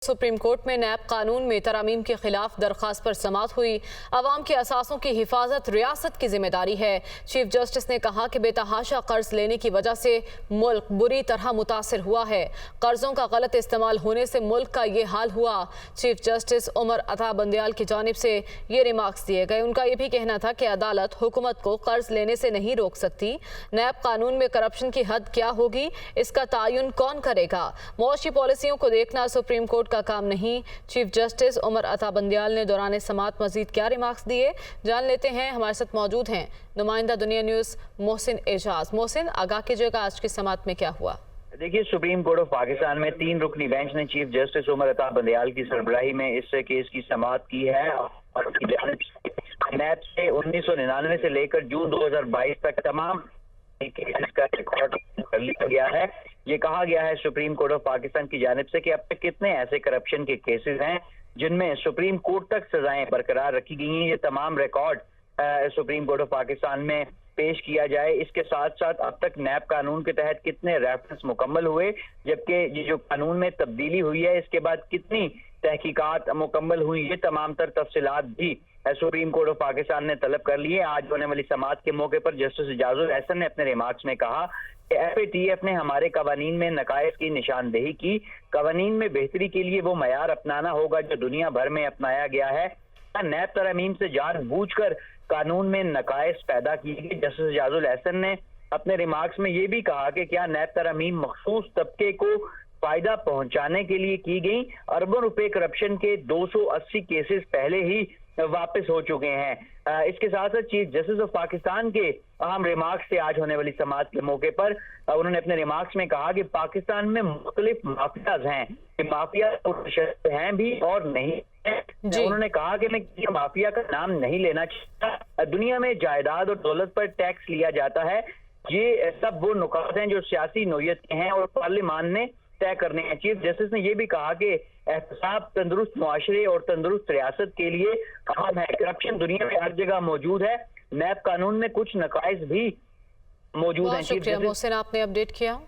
Supreme court में नैब कानून में तरमीम के खिलाफ दरख्वास्त पर समाअत हुई। अवाम के असासों की हिफाजत रियासत की जिम्मेदारी है। चीफ जस्टिस ने कहा कि बेतहाशा कर्ज लेने की वजह से मुल्क बुरी तरह मुतासिर हुआ है। कर्जों का गलत इस्तेमाल होने से मुल्क का ये हाल हुआ। चीफ जस्टिस उमर अता बंदयाल की जानिब से ये रिमार्क्स दिए गए। उनका ये भी कहना था कि अदालत हुकूमत को कर्ज लेने से नहीं रोक सकती। नैब कानून में करप्शन की हद क्या होगी, इसका तयन कौन करेगा? मुआशी पॉलिसियों को देखना सुप्रीम कोर्ट का काम नहीं। चीफ जस्टिस उमर अता बंदयाल ने दौरान समाअत मजीद क्या रिमार्क्स दिए, जान लेते हैं। हमारे साथ मौजूद हैं नुमाइंदा दुनिया न्यूज़ मोहसिन एजाज। मोहसिन, आगाह कीजिएगा आज की समाअत में क्या हुआ? देखिए, सुप्रीम कोर्ट ऑफ पाकिस्तान में 3 रुकनी बेंच ने चीफ जस्टिस उमर अता बंदयाल की सरबराही में इस केस की समाअत की है और नैब से 1999 से लेकर जून 2022 तक तमाम केस का रिकॉर्ड कर लिया गया है। ये कहा गया है सुप्रीम कोर्ट ऑफ पाकिस्तान की जानिब से कि अब तक कितने ऐसे करप्शन के केसेस हैं जिनमें सुप्रीम कोर्ट तक सजाएं बरकरार रखी गई हैं। ये तमाम record supreme court of Pakistan में पेश किया जाए। इसके साथ साथ अब तक नैब कानून के तहत कितने रेफरेंस मुकम्मल हुए, जबकि ये जो कानून में तब्दीली हुई है इसके बाद कितनी तहकीकात मुकम्मल हुई, ये तमाम तर तफसीलात भी सुप्रीम कोर्ट ऑफ पाकिस्तान ने तलब कर ली है। आज होने वाली समाअत के मौके पर जस्टिस एजाजुल एहसन ने अपने रिमार्क्स में कहा कि FATF ने हमारे कवानीन में नकायस की निशानदेही की। कवानीन में बेहतरी के लिए वो मयार अपनाना होगा जो दुनिया भर में अपनाया गया है। नैब तरमीम से जानबूझकर कानून में नकायस पैदा किए गए। जस्टिस एजाजुल एहसन ने अपने रिमार्क्स में ये भी कहा कि क्या नैब तरमीम मखसूस तबके को फायदा पहुंचाने के लिए की गई? अरबों रुपए करप्शन के 280 केसेस पहले ही वापस हो चुके हैं। इसके साथ साथ चीफ जस्टिस ऑफ पाकिस्तान के अहम रिमार्क्स से आज होने वाली समाअत के मौके पर उन्होंने अपने रिमार्क्स में कहा कि पाकिस्तान में मुख्तलिफ माफियाज हैं, कि माफिया हैं भी और नहीं है। उन्होंने कहा कि मैं किसी माफिया का नाम नहीं लेना चाहता। दुनिया में जायदाद और दौलत पर टैक्स लिया जाता है। ये सब वो नुकात हैं जो सियासी नोयत के हैं और पार्लियामान ने तय करने हैं। चीफ जस्टिस ने यह भी कहा कि एहतसाब तंदुरुस्त मुआशरे और तंदुरुस्त रियासत के लिए अहम है। करप्शन दुनिया में हर जगह मौजूद है। नैब कानून में कुछ नकाइस भी मौजूद हैं। शुक्रिया मोहसिन, आपने अपडेट किया।